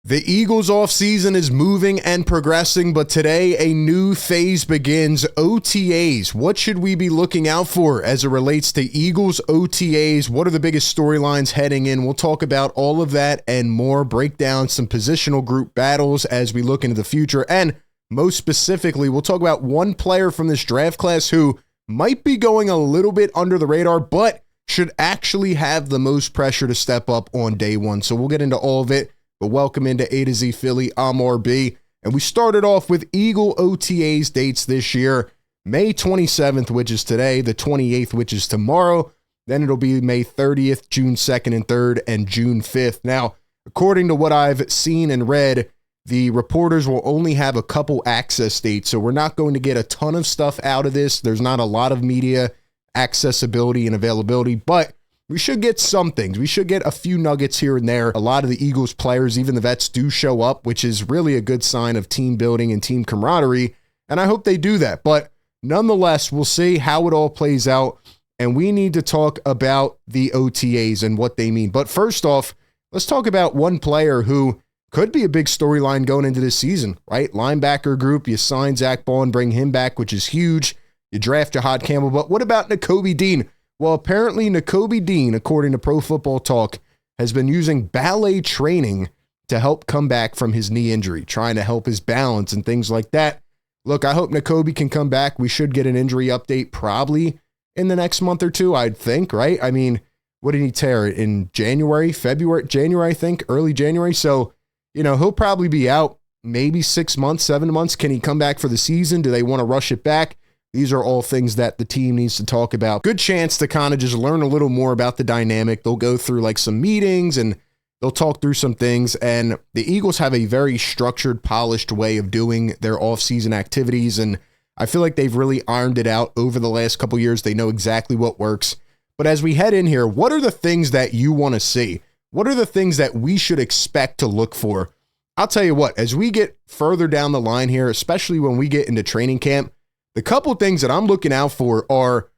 The Eagles offseason is moving and progressing, but today a new phase begins, OTAs. What should we be looking out for as it relates to Eagles OTAs? What are the biggest storylines heading in? We'll talk about all of that and more, break down some positional group battles as we look into the future. And most specifically, we'll talk about one player from this draft class who might be going a little bit under the radar, but should actually have the most pressure to step up on day one. So we'll get into all of it. But welcome into A to Z Philly. I'm RB. And we started off with Eagle OTAs dates this year. May 27th, which is today, the 28th, which is tomorrow. Then it'll be May 30th, June 2nd and 3rd, and June 5th. Now, according to what I've seen and read, the reporters will only have a couple access dates, so we're not going to get a ton of stuff out of this. There's not a lot of media accessibility and availability, but we should get some things. We should get a few nuggets here and there. A lot of the Eagles players, even the vets, do show up, which is really a good sign of team building and team camaraderie, and I hope they do that. But nonetheless, we'll see how it all plays out, and we need to talk about the OTAs and what they mean. But first off, let's talk about one player who could be a big storyline going into this season, right? Linebacker group, you sign Zach Ball, bring him back, which is huge. You draft Jahad Campbell, but what about Nakobe Dean? Well, apparently Nakobe Dean, according to Pro Football Talk, has been using ballet training to help come back from his knee injury, trying to help his balance and things like that. Look, I hope Nakobe can come back. We should get an injury update probably in the next month or two, I'd think, right? I mean, what did he tear in January, I think, early January. So, he'll probably be out maybe 6 months, 7 months. Can he come back for the season? Do they want to rush it back? These are all things that the team needs to talk about. Good chance to kind of just learn a little more about the dynamic. They'll go through like some meetings and they'll talk through some things. And the Eagles have a very structured, polished way of doing their offseason activities. And I feel like they've really ironed it out over the last couple years. They know exactly what works. But as we head in here, what are the things that you want to see? What are the things that we should expect to look for? I'll tell you what, as we get further down the line here, especially when we get into training camp, the couple things that I'm looking out for are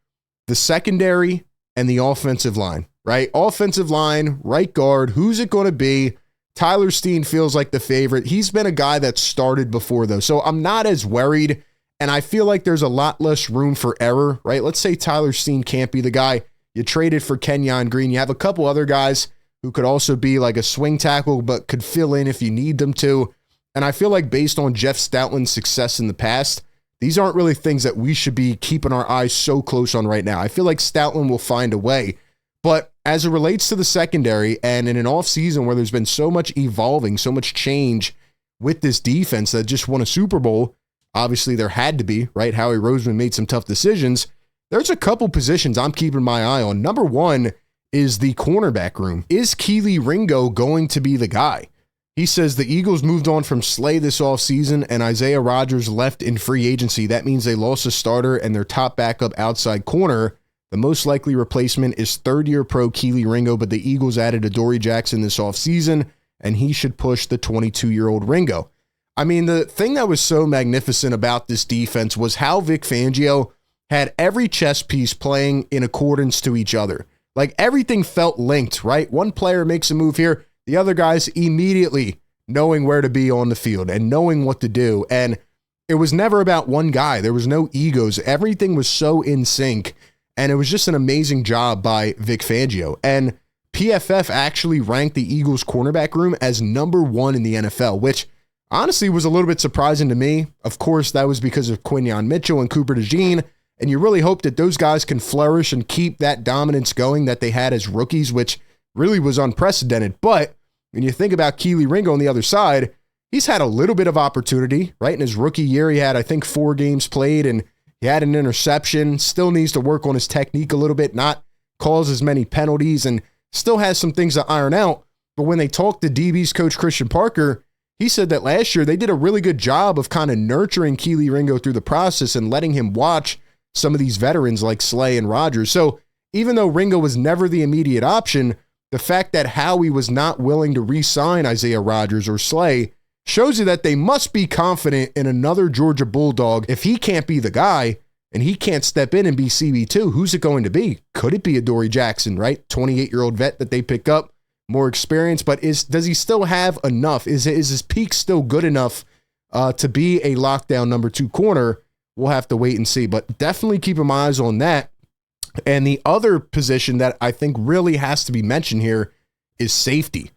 the secondary and the offensive line, right? Offensive line, right guard, who's it going to be? Tyler Steen feels like the favorite. He's been a guy that started before, though, so I'm not as worried, and I feel like there's a lot less room for error, right? Let's say Tyler Steen can't be the guy. You traded for Quinyon Green. You have a couple other guys who could also be like a swing tackle, but could fill in if you need them to, and I feel like based on Jeff Stoutland's success in the past, these aren't really things that we should be keeping our eyes so close on right now. I feel like Stoutland will find a way. But as it relates to the secondary and in an offseason where there's been so much evolving, so much change with this defense that just won a Super Bowl, obviously there had to be, right? Howie Roseman made some tough decisions. There's a couple positions I'm keeping my eye on. Number one is the cornerback room. Is Kelee Ringo going to be the guy? He says the Eagles moved on from Slay this offseason and Isaiah Rodgers left in free agency. That means they lost a starter and their top backup outside corner. The most likely replacement is third-year pro Kelee Ringo, but the Eagles added Adoree Jackson this offseason, and he should push the 22-year-old Ringo. I mean, the thing that was so magnificent about this defense was how Vic Fangio had every chess piece playing in accordance to each other. Like everything felt linked, right? One player makes a move here, the other guys immediately knowing where to be on the field and knowing what to do. And it was never about one guy. There was no egos. Everything was so in sync. And it was just an amazing job by Vic Fangio. And PFF actually ranked the Eagles cornerback room as number one in the NFL, which honestly was a little bit surprising to me. Of course, that was because of Quinyon Mitchell and Cooper DeJean. And you really hope that those guys can flourish and keep that dominance going that they had as rookies, which really was unprecedented. But when you think about Kelee Ringo on the other side, he's had a little bit of opportunity, right? In his rookie year, he had, I think, 4 games played, and he had an interception. Still needs to work on his technique a little bit, not cause as many penalties, and still has some things to iron out. But when they talked to DB's coach Christian Parker, he said that last year they did a really good job of kind of nurturing Kelee Ringo through the process and letting him watch some of these veterans like Slay and Rodgers. So even though Ringo was never the immediate option, the fact that Howie was not willing to re-sign Isaiah Rodgers or Slay shows you that they must be confident in another Georgia Bulldog. If he can't be the guy and he can't step in and be CB2, who's it going to be? Could it be Adoree Jackson, right? 28-year-old vet that they pick up. more experience, but does he still have enough? Is his peak still good enough to be a lockdown number 2 corner? We'll have to wait and see, but definitely keep my eyes on that. And the other position that I think really has to be mentioned here is safety,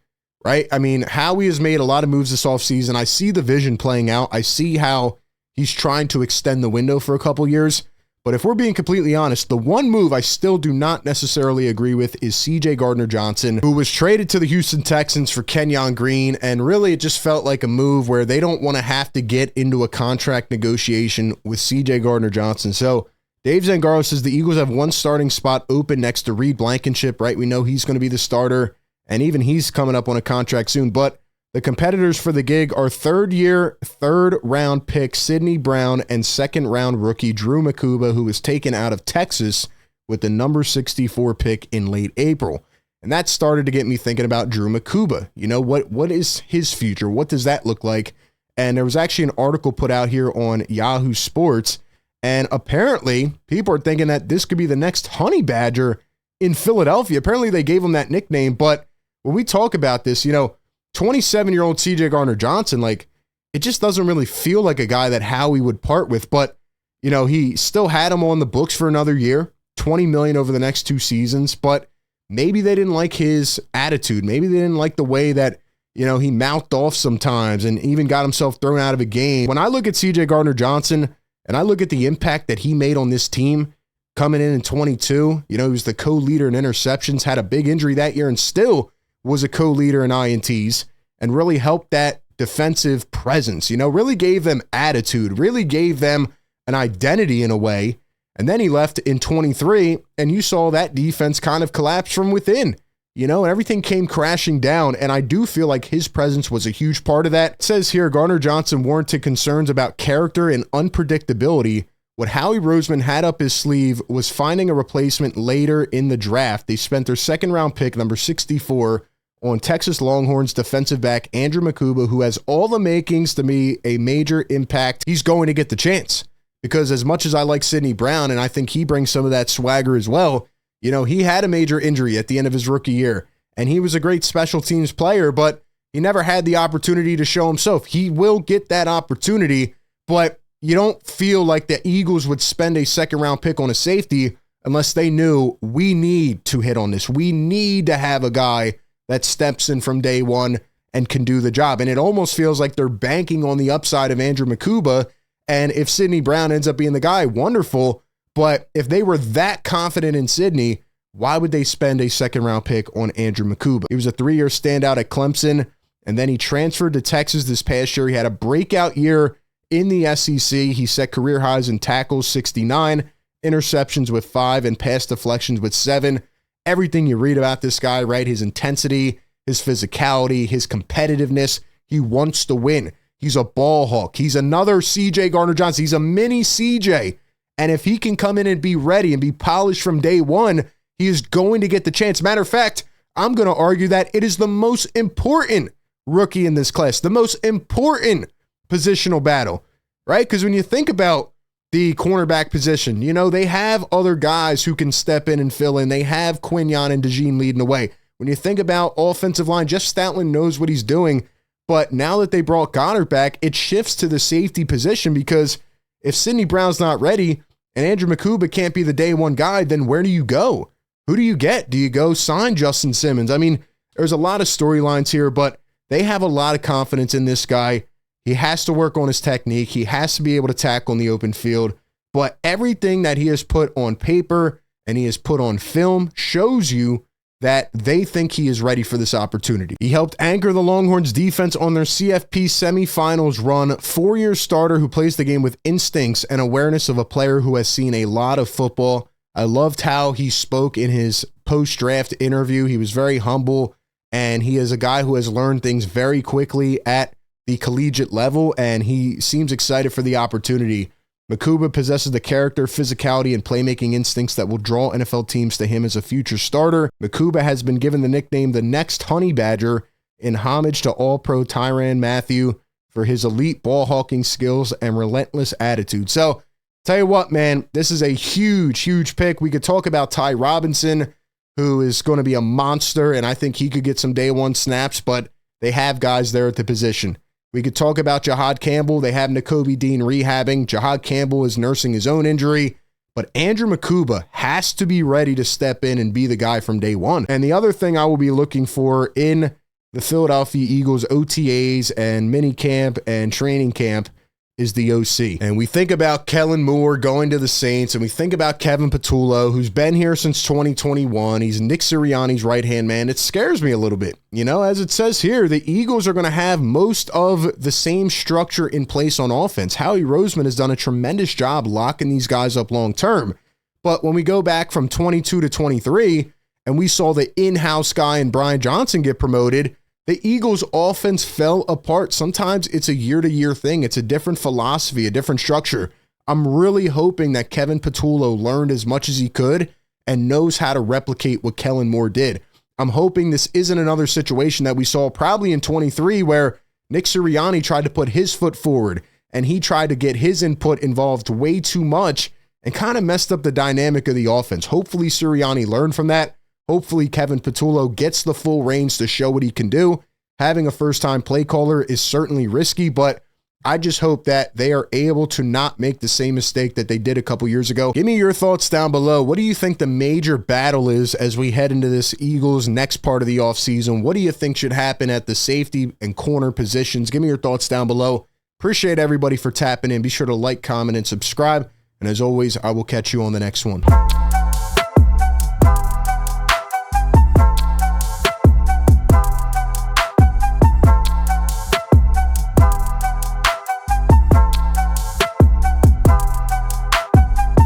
right? I mean, Howie has made a lot of moves this offseason. I see the vision playing out. I see how he's trying to extend the window for a couple years. But if we're being completely honest, the one move I still do not necessarily agree with is CJ Gardner-Johnson, who was traded to the Houston Texans for Quinyon Green. And really, it just felt like a move where they don't want to have to get into a contract negotiation with CJ Gardner-Johnson. So Dave Zangaro says the Eagles have one starting spot open next to Reed Blankenship, right? We know he's going to be the starter, and even he's coming up on a contract soon. But the competitors for the gig are third-year, third-round pick Sidney Brown and second-round rookie Drew Mukuba, who was taken out of Texas with the number 64 pick in late April. And that started to get me thinking about Drew Mukuba. You know, what is his future? What does that look like? And there was actually an article put out here on Yahoo Sports, and apparently people are thinking that this could be the next Honey Badger in Philadelphia. Apparently they gave him that nickname, but when we talk about this, you know, 27-year-old CJ Gardner-Johnson, like, it just doesn't really feel like a guy that Howie would part with. But, you know, he still had him on the books for another year, $20 million over the next 2 seasons. But maybe they didn't like his attitude. Maybe they didn't like the way that, you know, he mouthed off sometimes and even got himself thrown out of a game. When I look at CJ Gardner-Johnson and I look at the impact that he made on this team coming in 22, you know, he was the co-leader in interceptions, had a big injury that year and still was a co-leader in INTs, and really helped that defensive presence, you know, really gave them attitude, really gave them an identity in a way. And then he left in 23, and you saw that defense kind of collapse from within, you know, and everything came crashing down. And I do feel like his presence was a huge part of that. It says here, Gardner-Johnson warranted concerns about character and unpredictability. What Howie Roseman had up his sleeve was finding a replacement later in the draft. They spent their second-round pick, number 64, on Texas Longhorns defensive back Andrew Mukuba, who has all the makings to be a major impact. He's going to get the chance because as much as I like Sidney Brown, and I think he brings some of that swagger as well, you know, he had a major injury at the end of his rookie year, and he was a great special teams player, but he never had the opportunity to show himself. He will get that opportunity, but you don't feel like the Eagles would spend a second-round pick on a safety unless they knew we need to hit on this. We need to have a guy that steps in from day one and can do the job. And it almost feels like they're banking on the upside of Andrew Mukuba. And if Sidney Brown ends up being the guy, wonderful. But if they were that confident in Sidney, why would they spend a second-round pick on Andrew Mukuba? He was a 3-year standout at Clemson, and then he transferred to Texas this past year. He had a breakout year in the SEC. He set career highs in tackles, 69, interceptions with 5, and pass deflections with 7. Everything you read about this guy, right? His intensity, his physicality, his competitiveness. He wants to win. He's a ball hawk. He's another CJ Gardner-Johnson. He's a mini CJ. And if he can come in and be ready and be polished from day one, he is going to get the chance. Matter of fact, I'm going to argue that it is the most important rookie in this class, the most important positional battle, right? Because when you think about the cornerback position, you know, they have other guys who can step in and fill in. They have Quinyon and DeJean leading the way. When you think about offensive line, Jeff Stoutland knows what he's doing. But now that they brought Goddard back, it shifts to the safety position because if Sidney Brown's not ready and Andrew Mukuba can't be the day one guy, then where do you go? Who do you get? Do you go sign Justin Simmons? I mean, there's a lot of storylines here, but they have a lot of confidence in this guy. He has to work on his technique. He has to be able to tackle in the open field. But everything that he has put on paper and he has put on film shows you that they think he is ready for this opportunity. He helped anchor the Longhorns defense on their CFP semifinals run. 4-year starter who plays the game with instincts and awareness of a player who has seen a lot of football. I loved how he spoke in his post-draft interview. He was very humble, and he is a guy who has learned things very quickly at the collegiate level, and he seems excited for the opportunity. Mukuba possesses the character, physicality, and playmaking instincts that will draw NFL teams to him as a future starter. Mukuba has been given the nickname the next Honey Badger in homage to All-Pro Tyrann Mathieu for his elite ball hawking skills and relentless attitude. So, tell you what, man, this is a huge, huge pick. We could talk about Ty Robinson, who is going to be a monster, and I think he could get some day one snaps, but they have guys there at the position. We could talk about Jahad Campbell. They have Nakobe Dean rehabbing. Jahad Campbell is nursing his own injury, but Andrew Mukuba has to be ready to step in and be the guy from day one. And the other thing I will be looking for in the Philadelphia Eagles OTAs and mini camp and training camp is the OC. And we think about Kellen Moore going to the Saints, and we think about Kevin Patullo, who's been here since 2021. He's Nick Sirianni's right-hand man. It scares me a little bit. You know, as it says here, the Eagles are going to have most of the same structure in place on offense. Howie Roseman has done a tremendous job locking these guys up long-term. But when we go back from 22 to 23, and we saw the in-house guy and Brian Johnson get promoted, the Eagles' offense fell apart. Sometimes it's a year-to-year thing. It's a different philosophy, a different structure. I'm really hoping that Kevin Patullo learned as much as he could and knows how to replicate what Kellen Moore did. I'm hoping this isn't another situation that we saw probably in 23 where Nick Sirianni tried to put his foot forward and he tried to get his input involved way too much and kind of messed up the dynamic of the offense. Hopefully Sirianni learned from that. Hopefully Kevin Patullo gets the full reins to show what he can do. Having a first-time play caller is certainly risky, but I just hope that they are able to not make the same mistake that they did a couple years ago. Give me your thoughts down below. What do you think the major battle is as we head into this Eagles next part of the offseason? What do you think should happen at the safety and corner positions? Give me your thoughts down below. Appreciate everybody for tapping in. Be sure to like, comment, and subscribe. And as always, I will catch you on the next one.